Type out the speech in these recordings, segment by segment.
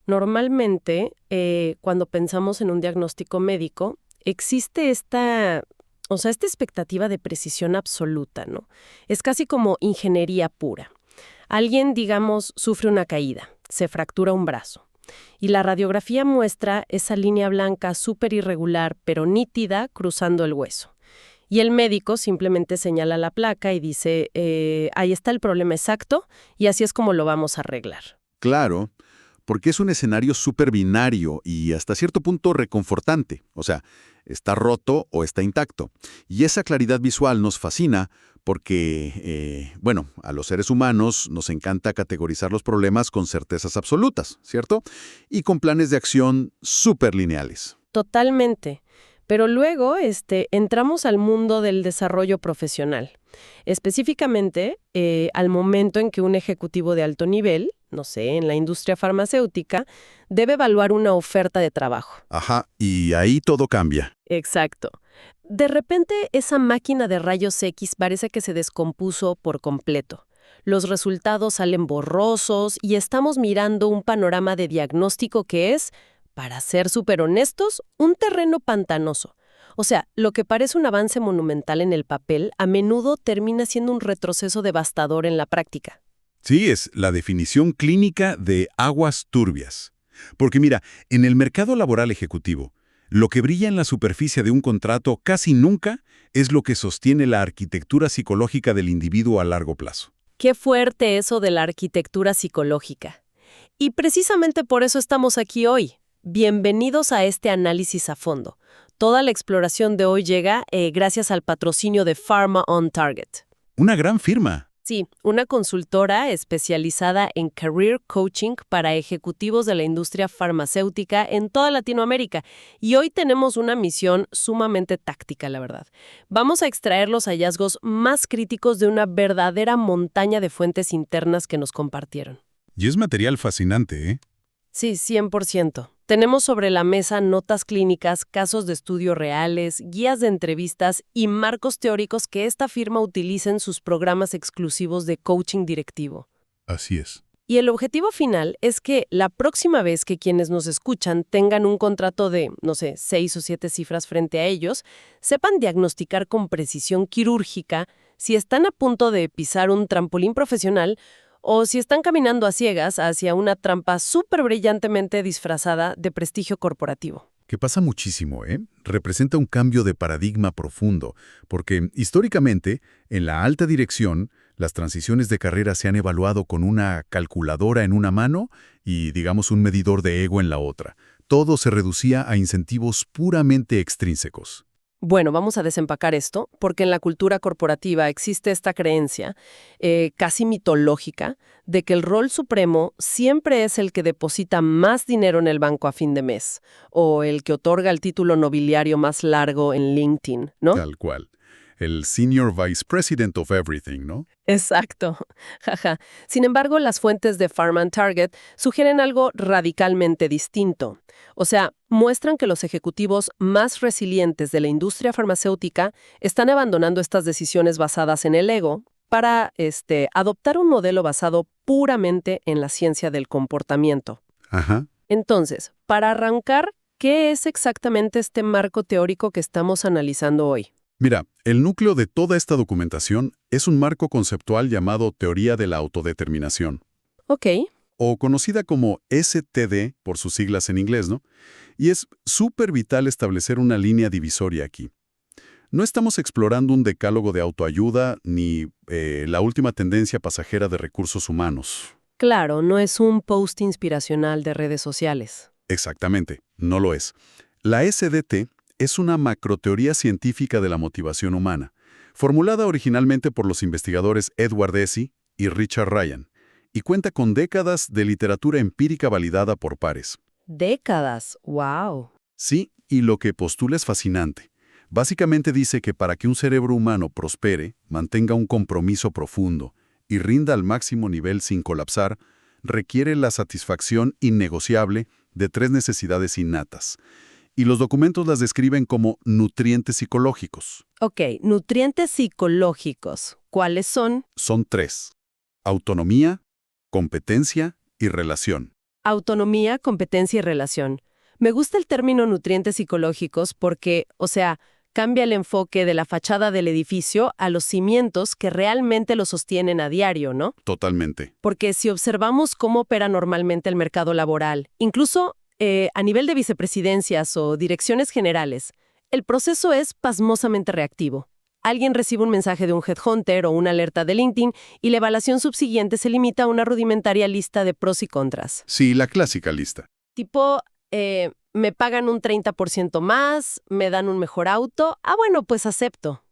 Normalmente, cuando pensamos en un diagnóstico médico, existe esta expectativa de precisión absoluta, ¿no? Es casi como ingeniería pura. Alguien, digamos, sufre una caída, se fractura un brazo, y la radiografía muestra esa línea blanca súper irregular, pero nítida, cruzando el hueso. Y el médico simplemente señala la placa y dice, ahí está el problema exacto, y así es como lo vamos a arreglar. Claro, porque es un escenario súper binario y hasta cierto punto reconfortante. O sea, está roto o está intacto. Y esa claridad visual nos fascina porque, bueno, a los seres humanos nos encanta categorizar los problemas con certezas absolutas, ¿cierto? Y con planes de acción súper lineales. Totalmente. Pero luego, entramos al mundo del desarrollo profesional. Específicamente, al momento en que un ejecutivo de alto nivel, no sé, en la industria farmacéutica, debe evaluar una oferta de trabajo. Ajá, y ahí todo cambia. Exacto. De repente, esa máquina de rayos X parece que se descompuso por completo. Los resultados salen borrosos y estamos mirando un panorama de diagnóstico que es, para ser súper honestos, un terreno pantanoso. O sea, lo que parece un avance monumental en el papel, a menudo termina siendo un retroceso devastador en la práctica. Sí, es la definición clínica de aguas turbias. Porque mira, en el mercado laboral ejecutivo, lo que brilla en la superficie de un contrato casi nunca es lo que sostiene la arquitectura psicológica del individuo a largo plazo. Qué fuerte eso de la arquitectura psicológica. Y precisamente por eso estamos aquí hoy. Bienvenidos a este análisis a fondo. Toda la exploración de hoy llega gracias al patrocinio de Pharma on Target. Una gran firma. Sí, una consultora especializada en career coaching para ejecutivos de la industria farmacéutica en toda Latinoamérica. Y hoy tenemos una misión sumamente táctica, la verdad. Vamos a extraer los hallazgos más críticos de una verdadera montaña de fuentes internas que nos compartieron. Y es material fascinante, ¿eh? Sí, 100%. Tenemos sobre la mesa notas clínicas, casos de estudio reales, guías de entrevistas y marcos teóricos que esta firma utiliza en sus programas exclusivos de coaching directivo. Así es. Y el objetivo final es que la próxima vez que quienes nos escuchan tengan un contrato de, no sé, 6 o 7 cifras frente a ellos, sepan diagnosticar con precisión quirúrgica si están a punto de pisar un trampolín profesional o si están caminando a ciegas hacia una trampa súper brillantemente disfrazada de prestigio corporativo. Que pasa muchísimo, ¿eh? Representa un cambio de paradigma profundo, porque históricamente, en la alta dirección, las transiciones de carrera se han evaluado con una calculadora en una mano y, digamos, un medidor de ego en la otra. Todo se reducía a incentivos puramente extrínsecos. Bueno, vamos a desempacar esto, porque en la cultura corporativa existe esta creencia, casi mitológica, de que el rol supremo siempre es el que deposita más dinero en el banco a fin de mes, o el que otorga el título nobiliario más largo en LinkedIn, ¿no? Tal cual. El Senior Vice President of Everything, ¿no? Exacto. Jaja. Sin embargo, las fuentes de Pharma and Target sugieren algo radicalmente distinto. O sea, muestran que los ejecutivos más resilientes de la industria farmacéutica están abandonando estas decisiones basadas en el ego para adoptar un modelo basado puramente en la ciencia del comportamiento. Ajá. Entonces, para arrancar, ¿qué es exactamente este marco teórico que estamos analizando hoy? Mira, el núcleo de toda esta documentación es un marco conceptual llamado Teoría de la Autodeterminación, Ok. o conocida como STD por sus siglas en inglés, ¿no? Y es súper vital establecer una línea divisoria aquí. No estamos explorando un decálogo de autoayuda ni la última tendencia pasajera de recursos humanos. Claro, no es un post inspiracional de redes sociales. Exactamente, no lo es. La SDT es una macroteoría científica de la motivación humana, formulada originalmente por los investigadores Edward Deci y Richard Ryan, y cuenta con décadas de literatura empírica validada por pares. Décadas, wow. Sí, y lo que postula es fascinante. Básicamente dice que para que un cerebro humano prospere, mantenga un compromiso profundo y rinda al máximo nivel sin colapsar, requiere la satisfacción innegociable de 3 necesidades innatas. Y los documentos las describen como nutrientes psicológicos. Ok, nutrientes psicológicos. ¿Cuáles son? Son 3: autonomía, competencia y relación. Autonomía, competencia y relación. Me gusta el término nutrientes psicológicos porque, o sea, cambia el enfoque de la fachada del edificio a los cimientos que realmente lo sostienen a diario, ¿no? Totalmente. Porque si observamos cómo opera normalmente el mercado laboral, incluso a nivel de vicepresidencias o direcciones generales, el proceso es pasmosamente reactivo. Alguien recibe un mensaje de un headhunter o una alerta de LinkedIn y la evaluación subsiguiente se limita a una rudimentaria lista de pros y contras. Sí, la clásica lista. Tipo, me pagan un 30% más, me dan un mejor auto, bueno, pues acepto.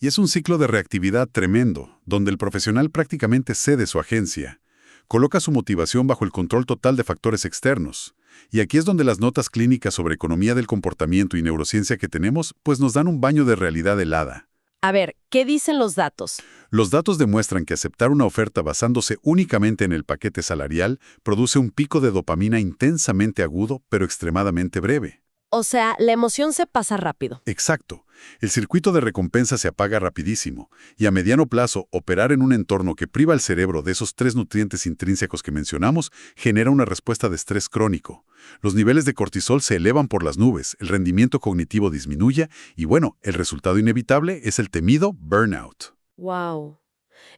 Y es un ciclo de reactividad tremendo, donde el profesional prácticamente cede su agencia. Coloca su motivación bajo el control total de factores externos. Y aquí es donde las notas clínicas sobre economía del comportamiento y neurociencia que tenemos, pues nos dan un baño de realidad helada. A ver, ¿qué dicen los datos? Los datos demuestran que aceptar una oferta basándose únicamente en el paquete salarial produce un pico de dopamina intensamente agudo, pero extremadamente breve. O sea, la emoción se pasa rápido. Exacto. El circuito de recompensa se apaga rapidísimo, y a mediano plazo, operar en un entorno que priva al cerebro de esos 3 nutrientes intrínsecos que mencionamos genera una respuesta de estrés crónico. Los niveles de cortisol se elevan por las nubes, el rendimiento cognitivo disminuye, y bueno, el resultado inevitable es el temido burnout. Wow.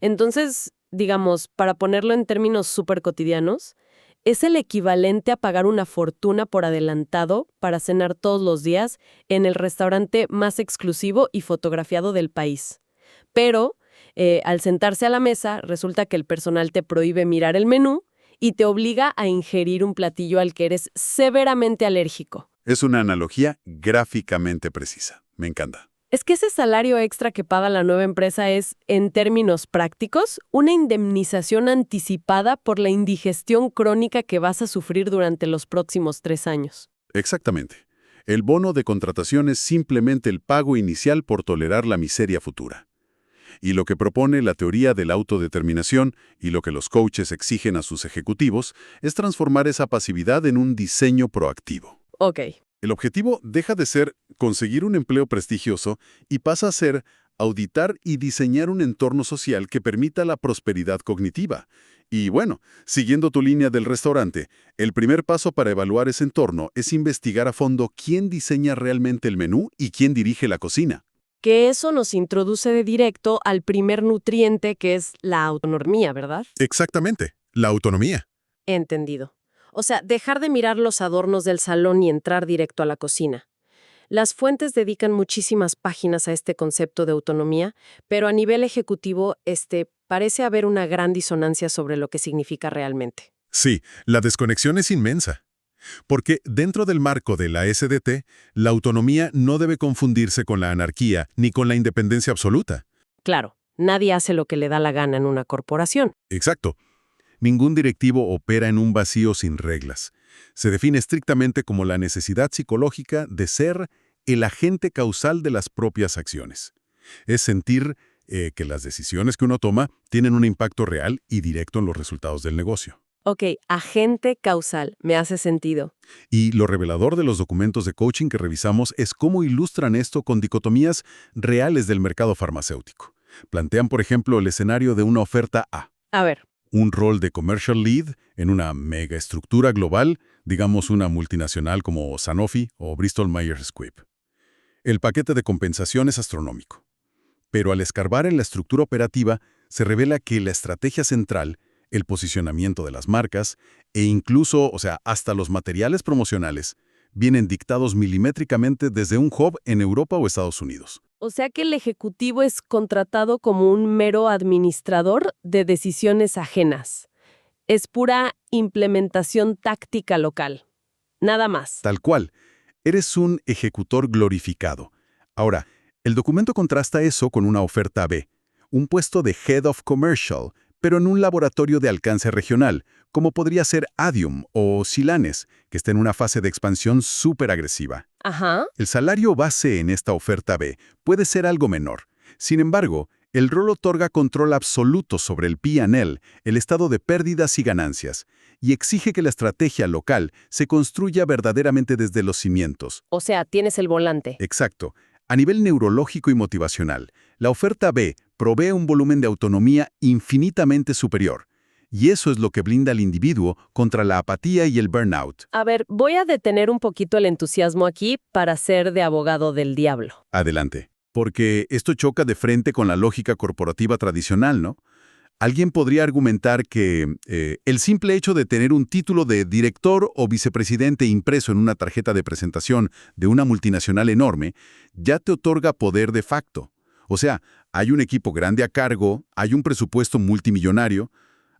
Entonces, digamos, para ponerlo en términos súper cotidianos, es el equivalente a pagar una fortuna por adelantado para cenar todos los días en el restaurante más exclusivo y fotografiado del país. Pero, al sentarse a la mesa, resulta que el personal te prohíbe mirar el menú y te obliga a ingerir un platillo al que eres severamente alérgico. Es una analogía gráficamente precisa. Me encanta. Es que ese salario extra que paga la nueva empresa es, en términos prácticos, una indemnización anticipada por la indigestión crónica que vas a sufrir durante los próximos 3 años. Exactamente. El bono de contratación es simplemente el pago inicial por tolerar la miseria futura. Y lo que propone la teoría de la autodeterminación y lo que los coaches exigen a sus ejecutivos es transformar esa pasividad en un diseño proactivo. Ok. El objetivo deja de ser conseguir un empleo prestigioso y pasa a ser auditar y diseñar un entorno social que permita la prosperidad cognitiva. Y bueno, siguiendo tu línea del restaurante, el primer paso para evaluar ese entorno es investigar a fondo quién diseña realmente el menú y quién dirige la cocina. Que eso nos introduce de directo al primer nutriente, que es la autonomía, ¿verdad? Exactamente, la autonomía. Entendido. O sea, dejar de mirar los adornos del salón y entrar directo a la cocina. Las fuentes dedican muchísimas páginas a este concepto de autonomía, pero a nivel ejecutivo, parece haber una gran disonancia sobre lo que significa realmente. Sí, la desconexión es inmensa. Porque dentro del marco de la SDT, la autonomía no debe confundirse con la anarquía ni con la independencia absoluta. Claro, nadie hace lo que le da la gana en una corporación. Exacto. Ningún directivo opera en un vacío sin reglas. Se define estrictamente como la necesidad psicológica de ser el agente causal de las propias acciones. Es sentir que las decisiones que uno toma tienen un impacto real y directo en los resultados del negocio. Ok, agente causal, me hace sentido. Y lo revelador de los documentos de coaching que revisamos es cómo ilustran esto con dicotomías reales del mercado farmacéutico. Plantean, por ejemplo, el escenario de una oferta A. A ver. Un rol de commercial lead en una mega estructura global, digamos una multinacional como Sanofi o Bristol Myers Squibb. El paquete de compensación es astronómico. Pero al escarbar en la estructura operativa, se revela que la estrategia central, el posicionamiento de las marcas e incluso, hasta los materiales promocionales, vienen dictados milimétricamente desde un hub en Europa o Estados Unidos. O sea que el ejecutivo es contratado como un mero administrador de decisiones ajenas. Es pura implementación táctica local. Nada más. Tal cual. Eres un ejecutor glorificado. Ahora, el documento contrasta eso con una oferta B, un puesto de Head of Commercial, pero en un laboratorio de alcance regional, como podría ser Adium o Silanes, que está en una fase de expansión súper agresiva. Ajá. El salario base en esta oferta B puede ser algo menor. Sin embargo, el rol otorga control absoluto sobre el P&L, el estado de pérdidas y ganancias, y exige que la estrategia local se construya verdaderamente desde los cimientos. O sea, tienes el volante. Exacto. A nivel neurológico y motivacional, la oferta B provee un volumen de autonomía infinitamente superior. Y eso es lo que blinda al individuo contra la apatía y el burnout. A ver, voy a detener un poquito el entusiasmo aquí para ser de abogado del diablo. Adelante. Porque esto choca de frente con la lógica corporativa tradicional, ¿no? Alguien podría argumentar que el simple hecho de tener un título de director o vicepresidente impreso en una tarjeta de presentación de una multinacional enorme ya te otorga poder de facto. O sea, hay un equipo grande a cargo, hay un presupuesto multimillonario.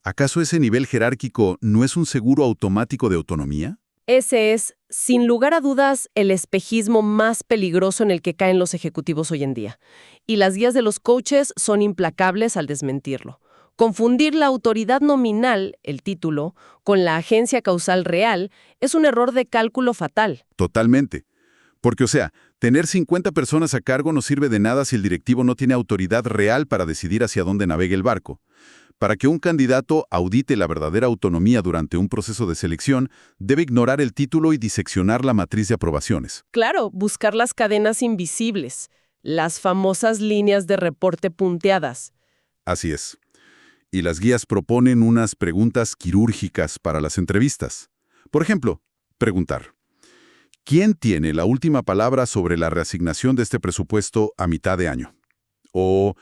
¿Acaso ese nivel jerárquico no es un seguro automático de autonomía? Ese es, sin lugar a dudas, el espejismo más peligroso en el que caen los ejecutivos hoy en día. Y las guías de los coaches son implacables al desmentirlo. Confundir la autoridad nominal, el título, con la agencia causal real es un error de cálculo fatal. Totalmente. Porque, o sea, tener 50 personas a cargo no sirve de nada si el directivo no tiene autoridad real para decidir hacia dónde navegue el barco. Para que un candidato audite la verdadera autonomía durante un proceso de selección, debe ignorar el título y diseccionar la matriz de aprobaciones. Claro, buscar las cadenas invisibles, las famosas líneas de reporte punteadas. Así es. Y las guías proponen unas preguntas quirúrgicas para las entrevistas. Por ejemplo, preguntar: ¿quién tiene la última palabra sobre la reasignación de este presupuesto a mitad de año? O,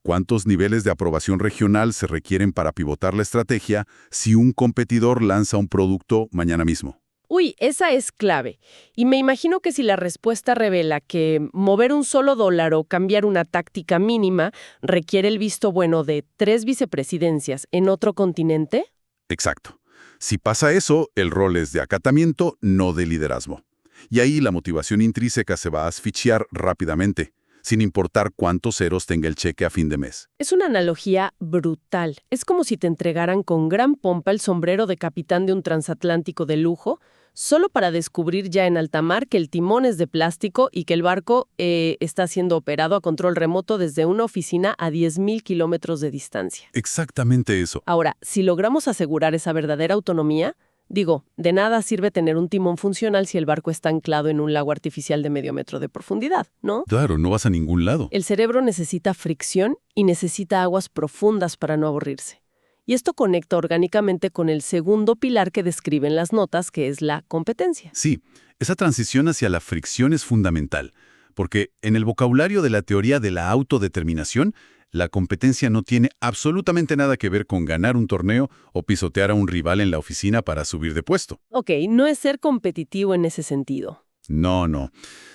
¿cuántos niveles de aprobación regional se requieren para pivotar la estrategia si un competidor lanza un producto mañana mismo? Uy, esa es clave. Y me imagino que si la respuesta revela que mover un solo dólar o cambiar una táctica mínima requiere el visto bueno de 3 vicepresidencias en otro continente. Exacto. Si pasa eso, el rol es de acatamiento, no de liderazgo. Y ahí la motivación intrínseca se va a asfixiar rápidamente, sin importar cuántos ceros tenga el cheque a fin de mes. Es una analogía brutal. Es como si te entregaran con gran pompa el sombrero de capitán de un transatlántico de lujo, solo para descubrir ya en alta mar que el timón es de plástico y que el barco está siendo operado a control remoto desde una oficina a 10.000 kilómetros de distancia. Exactamente eso. Ahora, si logramos asegurar esa verdadera autonomía, de nada sirve tener un timón funcional si el barco está anclado en un lago artificial de medio metro de profundidad, ¿no? Claro, no vas a ningún lado. El cerebro necesita fricción y necesita aguas profundas para no aburrirse. Y esto conecta orgánicamente con el segundo pilar que describen las notas, que es la competencia. Sí, esa transición hacia la fricción es fundamental, porque en el vocabulario de la teoría de la autodeterminación, la competencia no tiene absolutamente nada que ver con ganar un torneo o pisotear a un rival en la oficina para subir de puesto. Ok, no es ser competitivo en ese sentido. No.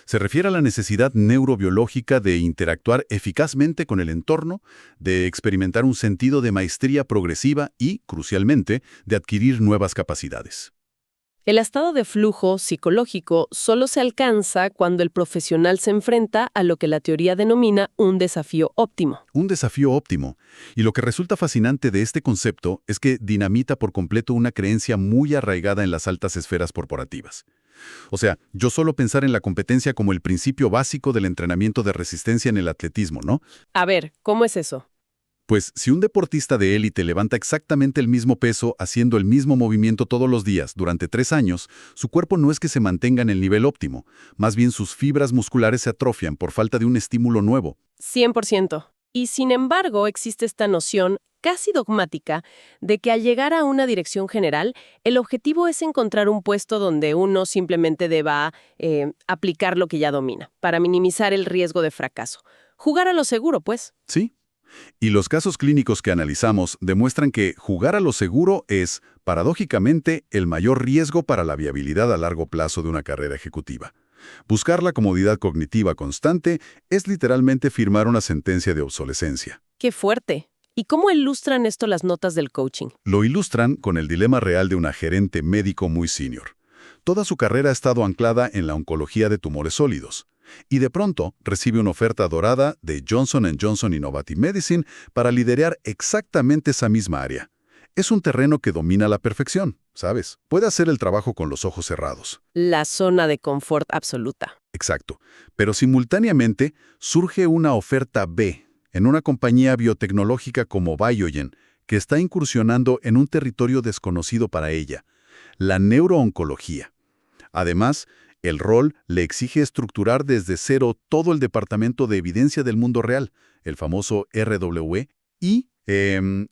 Se refiere a la necesidad neurobiológica de interactuar eficazmente con el entorno, de experimentar un sentido de maestría progresiva y, crucialmente, de adquirir nuevas capacidades. El estado de flujo psicológico solo se alcanza cuando el profesional se enfrenta a lo que la teoría denomina un desafío óptimo. Un desafío óptimo. Y lo que resulta fascinante de este concepto es que dinamita por completo una creencia muy arraigada en las altas esferas corporativas. O sea, yo solo pensar en la competencia como el principio básico del entrenamiento de resistencia en el atletismo, ¿no? A ver, ¿cómo es eso? Pues si un deportista de élite levanta exactamente el mismo peso haciendo el mismo movimiento todos los días durante 3 años, su cuerpo no es que se mantenga en el nivel óptimo, más bien sus fibras musculares se atrofian por falta de un estímulo nuevo. 100%. Y sin embargo, existe esta noción casi dogmática de que al llegar a una dirección general, el objetivo es encontrar un puesto donde uno simplemente deba aplicar lo que ya domina, para minimizar el riesgo de fracaso. Jugar a lo seguro, pues. ¿Sí? Y los casos clínicos que analizamos demuestran que jugar a lo seguro es, paradójicamente, el mayor riesgo para la viabilidad a largo plazo de una carrera ejecutiva. Buscar la comodidad cognitiva constante es literalmente firmar una sentencia de obsolescencia. ¡Qué fuerte! ¿Y cómo ilustran esto las notas del coaching? Lo ilustran con el dilema real de una gerente médico muy senior. Toda su carrera ha estado anclada en la oncología de tumores sólidos. Y de pronto recibe una oferta dorada de Johnson & Johnson Innovative Medicine para liderar exactamente esa misma área. Es un terreno que domina a la perfección, ¿sabes? Puede hacer el trabajo con los ojos cerrados. La zona de confort absoluta. Exacto. Pero simultáneamente surge una oferta B en una compañía biotecnológica como Biogen, que está incursionando en un territorio desconocido para ella, la neurooncología. Además, el rol le exige estructurar desde cero todo el departamento de evidencia del mundo real, el famoso RWE, y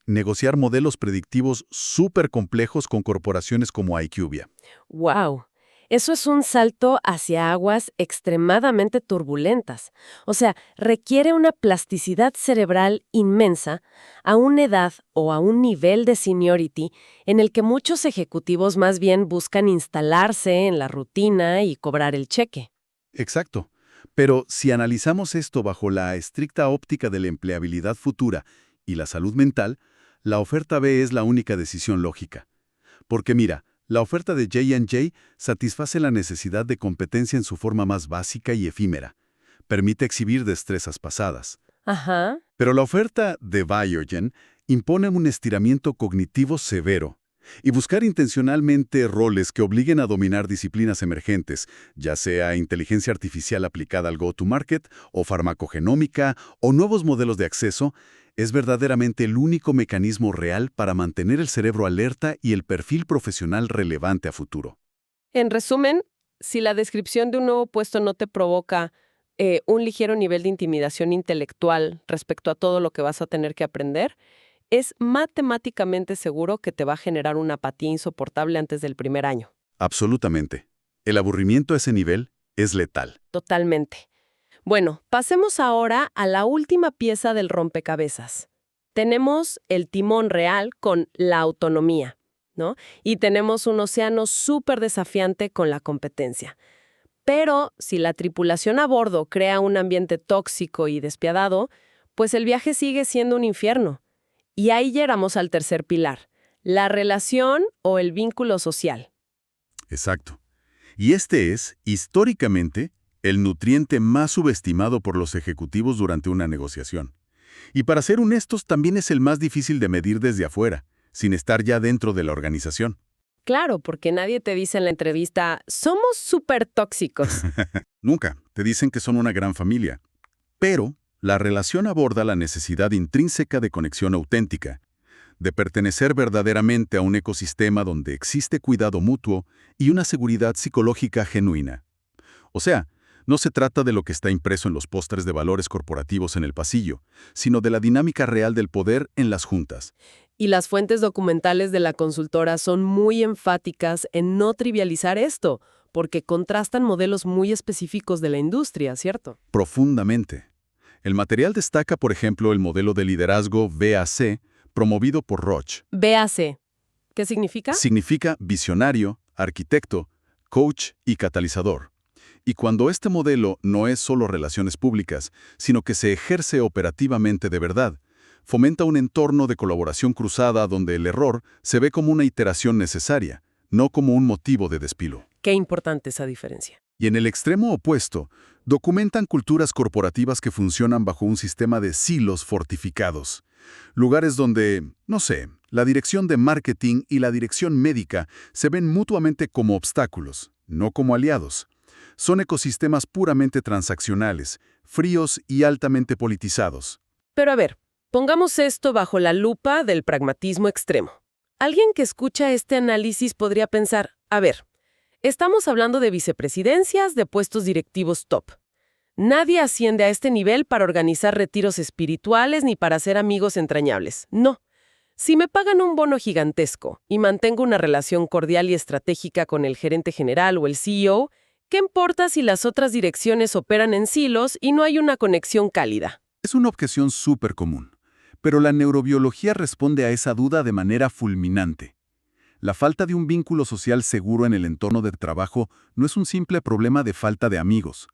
negociar modelos predictivos súper complejos con corporaciones como IQVIA. ¡Wow! Eso es un salto hacia aguas extremadamente turbulentas. O sea, requiere una plasticidad cerebral inmensa a una edad o a un nivel de seniority en el que muchos ejecutivos más bien buscan instalarse en la rutina y cobrar el cheque. Exacto. Pero si analizamos esto bajo la estricta óptica de la empleabilidad futura y la salud mental, la oferta B es la única decisión lógica. Porque mira, la oferta de J&J satisface la necesidad de competencia en su forma más básica y efímera. Permite exhibir destrezas pasadas. Ajá. Pero la oferta de Biogen impone un estiramiento cognitivo severo y buscar intencionalmente roles que obliguen a dominar disciplinas emergentes, ya sea inteligencia artificial aplicada al go-to-market o farmacogenómica o nuevos modelos de acceso, es verdaderamente el único mecanismo real para mantener el cerebro alerta y el perfil profesional relevante a futuro. En resumen, si la descripción de un nuevo puesto no te provoca un ligero nivel de intimidación intelectual respecto a todo lo que vas a tener que aprender, es matemáticamente seguro que te va a generar una apatía insoportable antes del primer año. Absolutamente. El aburrimiento a ese nivel es letal. Totalmente. Bueno, pasemos ahora a la última pieza del rompecabezas. Tenemos el timón real con la autonomía, ¿no? Y tenemos un océano súper desafiante con la competencia. Pero si la tripulación a bordo crea un ambiente tóxico y despiadado, pues el viaje sigue siendo un infierno. Y ahí llegamos al tercer pilar, la relación o el vínculo social. Exacto. Y este es, históricamente, el nutriente más subestimado por los ejecutivos durante una negociación. Y para ser honestos, también es el más difícil de medir desde afuera, sin estar ya dentro de la organización. Claro, porque nadie te dice en la entrevista, somos súper tóxicos. Nunca. Te dicen que son una gran familia. Pero la relación aborda la necesidad intrínseca de conexión auténtica, de pertenecer verdaderamente a un ecosistema donde existe cuidado mutuo y una seguridad psicológica genuina. O sea, no se trata de lo que está impreso en los pósters de valores corporativos en el pasillo, sino de la dinámica real del poder en las juntas. Y las fuentes documentales de la consultora son muy enfáticas en no trivializar esto, porque contrastan modelos muy específicos de la industria, ¿cierto? Profundamente. El material destaca, por ejemplo, el modelo de liderazgo VAC, promovido por Roche. VAC. ¿Qué significa? Significa visionario, arquitecto, coach y catalizador. Y cuando este modelo no es solo relaciones públicas, sino que se ejerce operativamente de verdad, fomenta un entorno de colaboración cruzada donde el error se ve como una iteración necesaria, no como un motivo de despilo. Qué importante esa diferencia. Y en el extremo opuesto, documentan culturas corporativas que funcionan bajo un sistema de silos fortificados. Lugares donde, no sé, la dirección de marketing y la dirección médica se ven mutuamente como obstáculos, no como aliados. Son ecosistemas puramente transaccionales, fríos y altamente politizados. Pero a ver, pongamos esto bajo la lupa del pragmatismo extremo. Alguien que escucha este análisis podría pensar, a ver, estamos hablando de vicepresidencias, de puestos directivos top. Nadie asciende a este nivel para organizar retiros espirituales ni para ser amigos entrañables. No. Si me pagan un bono gigantesco y mantengo una relación cordial y estratégica con el gerente general o el CEO, ¿qué importa si las otras direcciones operan en silos y no hay una conexión cálida? Es una objeción súper común, pero la neurobiología responde a esa duda de manera fulminante. La falta de un vínculo social seguro en el entorno de trabajo no es un simple problema de falta de amigos.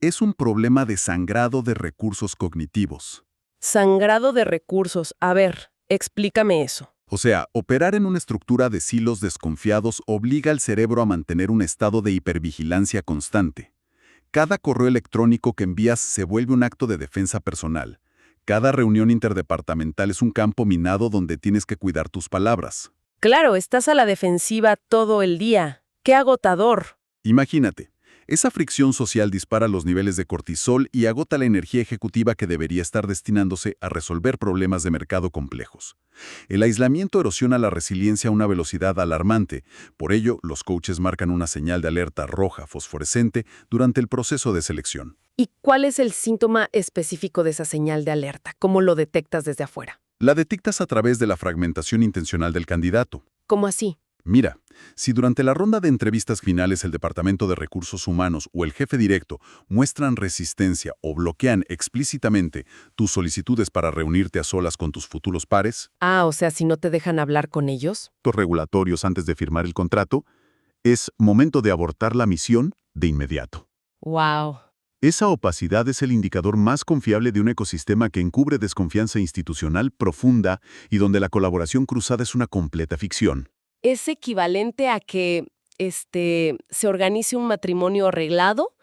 Es un problema de sangrado de recursos cognitivos. Sangrado de recursos. A ver, explícame eso. O sea, operar en una estructura de silos desconfiados obliga al cerebro a mantener un estado de hipervigilancia constante. Cada correo electrónico que envías se vuelve un acto de defensa personal. Cada reunión interdepartamental es un campo minado donde tienes que cuidar tus palabras. Claro, estás a la defensiva todo el día. ¡Qué agotador! Imagínate, esa fricción social dispara los niveles de cortisol y agota la energía ejecutiva que debería estar destinándose a resolver problemas de mercado complejos. El aislamiento erosiona la resiliencia a una velocidad alarmante. Por ello, los coaches marcan una señal de alerta roja fosforescente durante el proceso de selección. ¿Y cuál es el síntoma específico de esa señal de alerta? ¿Cómo lo detectas desde afuera? La detectas a través de la fragmentación intencional del candidato. ¿Cómo así? Mira, si durante la ronda de entrevistas finales el Departamento de Recursos Humanos o el jefe directo muestran resistencia o bloquean explícitamente tus solicitudes para reunirte a solas con tus futuros pares, Ah, o sea, si no te dejan hablar con ellos. los regulatorios antes de firmar el contrato, es momento de abortar la misión de inmediato. Wow. Esa opacidad es el indicador más confiable de un ecosistema que encubre desconfianza institucional profunda y donde la colaboración cruzada es una completa ficción. Es equivalente a que se organice un matrimonio arreglado,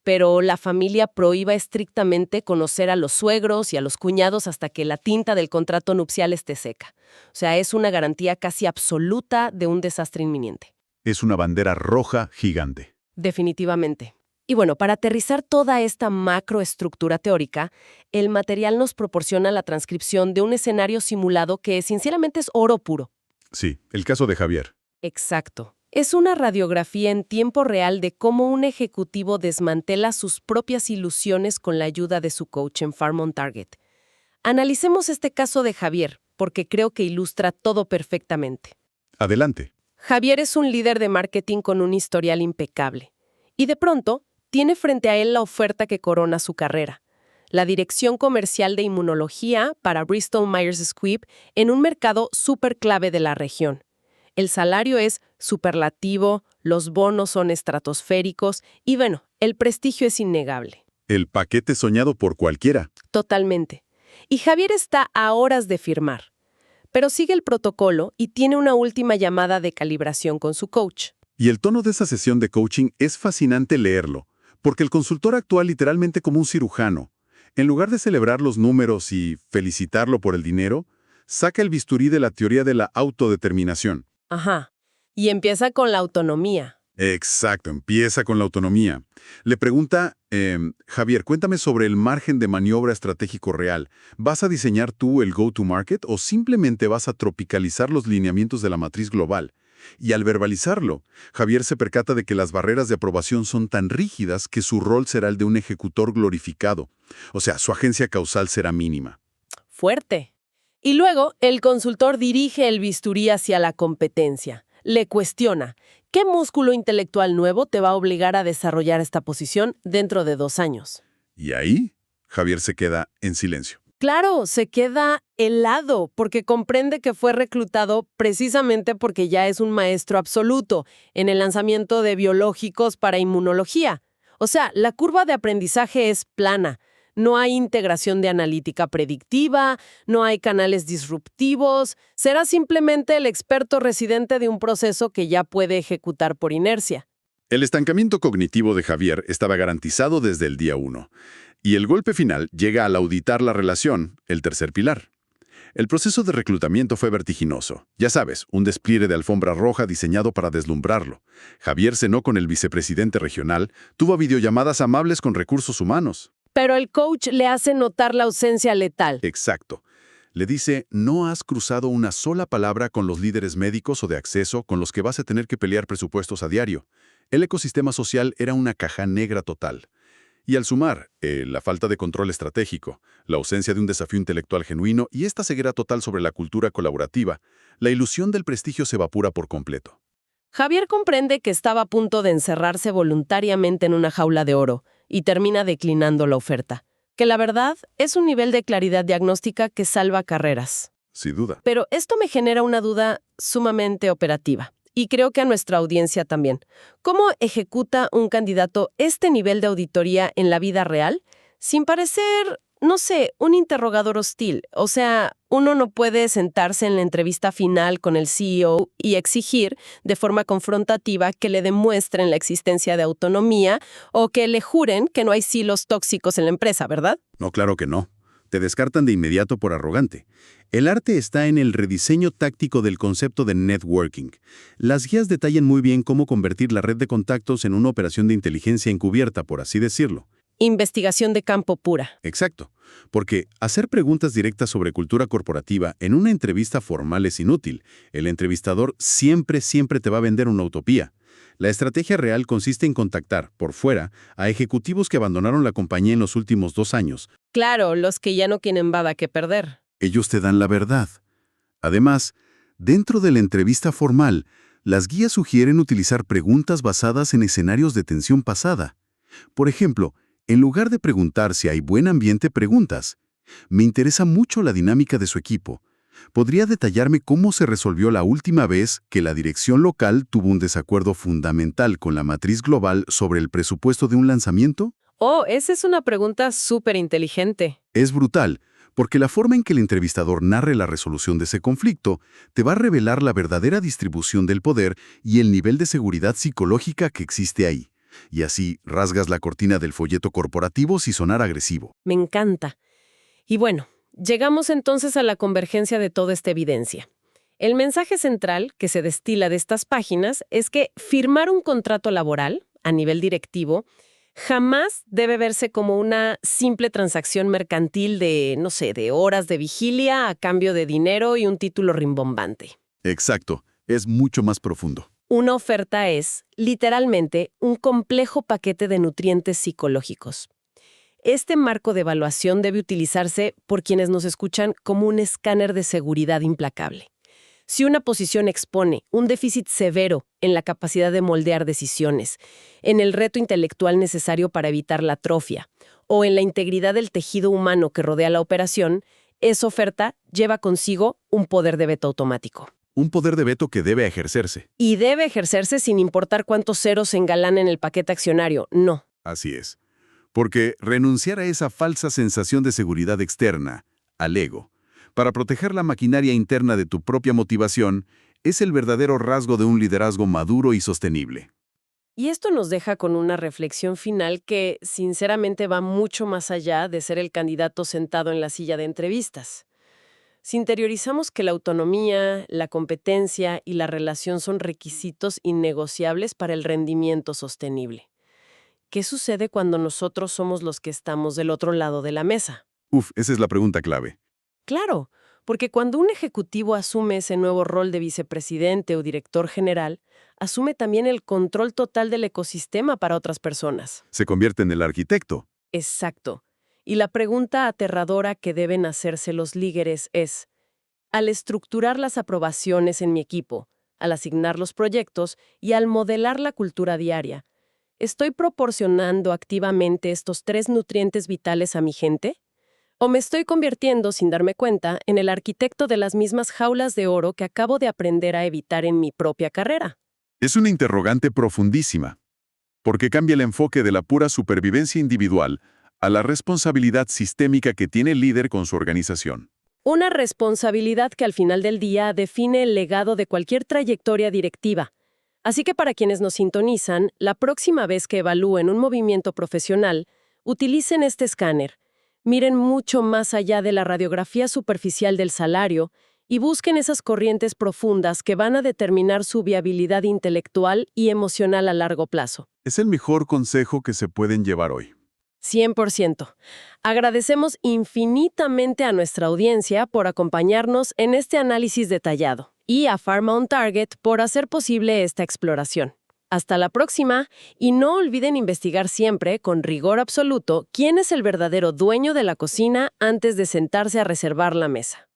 pero la familia prohíba estrictamente conocer a los suegros y a los cuñados hasta que la tinta del contrato nupcial esté seca. O sea, es una garantía casi absoluta de un desastre inminente. Es una bandera roja gigante. Definitivamente. Y bueno, para aterrizar toda esta macroestructura teórica, el material nos proporciona la transcripción de un escenario simulado que sinceramente es oro puro. Sí, el caso de Javier. Exacto. Es una radiografía en tiempo real de cómo un ejecutivo desmantela sus propias ilusiones con la ayuda de su coach en Farm on Target. Analicemos este caso de Javier, porque creo que ilustra todo perfectamente. Adelante. Javier es un líder de marketing con un historial impecable. Y de pronto, tiene frente a él la oferta que corona su carrera. La dirección comercial de inmunología para Bristol Myers Squibb en un mercado súper clave de la región. El salario es superlativo, los bonos son estratosféricos y bueno, el prestigio es innegable. El paquete soñado por cualquiera. Totalmente. Y Javier está a horas de firmar. Pero sigue el protocolo y tiene una última llamada de calibración con su coach. Y el tono de esa sesión de coaching es fascinante leerlo, porque el consultor actúa literalmente como un cirujano. En lugar de celebrar los números y felicitarlo por el dinero, saca el bisturí de la teoría de la autodeterminación. Ajá. Y empieza con la autonomía. Exacto, empieza con la autonomía. Le pregunta, Javier, cuéntame sobre el margen de maniobra estratégico real. ¿Vas a diseñar tú el go-to-market o simplemente vas a tropicalizar los lineamientos de la matriz global? Y al verbalizarlo, Javier se percata de que las barreras de aprobación son tan rígidas que su rol será el de un ejecutor glorificado. O sea, su agencia causal será mínima. Fuerte. Y luego, el consultor dirige el bisturí hacia la competencia. Le cuestiona, ¿qué músculo intelectual nuevo te va a obligar a desarrollar esta posición dentro de 2 años? Y ahí, Javier se queda en silencio. Claro, se queda helado porque comprende que fue reclutado precisamente porque ya es un maestro absoluto en el lanzamiento de biológicos para inmunología. O sea, la curva de aprendizaje es plana. No hay integración de analítica predictiva, no hay canales disruptivos. Será simplemente el experto residente de un proceso que ya puede ejecutar por inercia. El estancamiento cognitivo de Javier estaba garantizado desde el día 1. Y el golpe final llega al auditar la relación, el tercer pilar. El proceso de reclutamiento fue vertiginoso. Ya sabes, un despliegue de alfombra roja diseñado para deslumbrarlo. Javier cenó con el vicepresidente regional, tuvo videollamadas amables con recursos humanos. Pero el coach le hace notar la ausencia letal. Exacto. Le dice, no has cruzado una sola palabra con los líderes médicos o de acceso con los que vas a tener que pelear presupuestos a diario. El ecosistema social era una caja negra total. Y al sumar, la falta de control estratégico, la ausencia de un desafío intelectual genuino y esta ceguera total sobre la cultura colaborativa, la ilusión del prestigio se evapora por completo. Javier comprende que estaba a punto de encerrarse voluntariamente en una jaula de oro y termina declinando la oferta, que la verdad es un nivel de claridad diagnóstica que salva carreras. Sin duda. Pero esto me genera una duda sumamente operativa. Y creo que a nuestra audiencia también. ¿Cómo ejecuta un candidato este nivel de auditoría en la vida real sin parecer, no sé, un interrogador hostil? O sea, uno no puede sentarse en la entrevista final con el CEO y exigir de forma confrontativa que le demuestren la existencia de autonomía o que le juren que no hay silos tóxicos en la empresa, ¿verdad? No, claro que no. Te descartan de inmediato por arrogante. El arte está en el rediseño táctico del concepto de networking. Las guías detallan muy bien cómo convertir la red de contactos en una operación de inteligencia encubierta, por así decirlo. Investigación de campo pura. Exacto, porque hacer preguntas directas sobre cultura corporativa en una entrevista formal es inútil. El entrevistador siempre te va a vender una utopía. La estrategia real consiste en contactar, por fuera, a ejecutivos que abandonaron la compañía en los últimos 2 años. Claro, los que ya no tienen nada que perder. Ellos te dan la verdad. Además, dentro de la entrevista formal, las guías sugieren utilizar preguntas basadas en escenarios de tensión pasada. Por ejemplo, en lugar de preguntar si hay buen ambiente, preguntas: me interesa mucho la dinámica de su equipo. ¿Podría detallarme cómo se resolvió la última vez que la dirección local tuvo un desacuerdo fundamental con la matriz global sobre el presupuesto de un lanzamiento? Oh, esa es una pregunta súper inteligente. Es brutal, porque la forma en que el entrevistador narre la resolución de ese conflicto te va a revelar la verdadera distribución del poder y el nivel de seguridad psicológica que existe ahí. Y así rasgas la cortina del folleto corporativo sin sonar agresivo. Me encanta. Y bueno, llegamos entonces a la convergencia de toda esta evidencia. El mensaje central que se destila de estas páginas es que firmar un contrato laboral, a nivel directivo, jamás debe verse como una simple transacción mercantil de, no sé, de horas de vigilia a cambio de dinero y un título rimbombante. Exacto, es mucho más profundo. Una oferta es, literalmente, un complejo paquete de nutrientes psicológicos. Este marco de evaluación debe utilizarse por quienes nos escuchan como un escáner de seguridad implacable. Si una posición expone un déficit severo en la capacidad de moldear decisiones, en el reto intelectual necesario para evitar la atrofia, o en la integridad del tejido humano que rodea la operación, esa oferta lleva consigo un poder de veto automático. Un poder de veto que debe ejercerse. Y debe ejercerse sin importar cuántos ceros se engalanen en el paquete accionario, no. Así es. Porque renunciar a esa falsa sensación de seguridad externa, al ego, para proteger la maquinaria interna de tu propia motivación, es el verdadero rasgo de un liderazgo maduro y sostenible. Y esto nos deja con una reflexión final que, sinceramente, va mucho más allá de ser el candidato sentado en la silla de entrevistas. Si interiorizamos que la autonomía, la competencia y la relación son requisitos innegociables para el rendimiento sostenible, ¿qué sucede cuando nosotros somos los que estamos del otro lado de la mesa? Esa es la pregunta clave. Claro, porque cuando un ejecutivo asume ese nuevo rol de vicepresidente o director general, asume también el control total del ecosistema para otras personas. Se convierte en el arquitecto. Exacto. Y la pregunta aterradora que deben hacerse los líderes es, al estructurar las aprobaciones en mi equipo, al asignar los proyectos y al modelar la cultura diaria, ¿estoy proporcionando activamente estos 3 nutrientes vitales a mi gente? ¿O me estoy convirtiendo, sin darme cuenta, en el arquitecto de las mismas jaulas de oro que acabo de aprender a evitar en mi propia carrera? Es una interrogante profundísima, porque cambia el enfoque de la pura supervivencia individual a la responsabilidad sistémica que tiene el líder con su organización. Una responsabilidad que al final del día define el legado de cualquier trayectoria directiva. Así que para quienes nos sintonizan, la próxima vez que evalúen un movimiento profesional, utilicen este escáner. Miren mucho más allá de la radiografía superficial del salario y busquen esas corrientes profundas que van a determinar su viabilidad intelectual y emocional a largo plazo. Es el mejor consejo que se pueden llevar hoy. 100%. Agradecemos infinitamente a nuestra audiencia por acompañarnos en este análisis detallado y a Pharma on Target por hacer posible esta exploración. Hasta la próxima y no olviden investigar siempre, con rigor absoluto, quién es el verdadero dueño de la cocina antes de sentarse a reservar la mesa.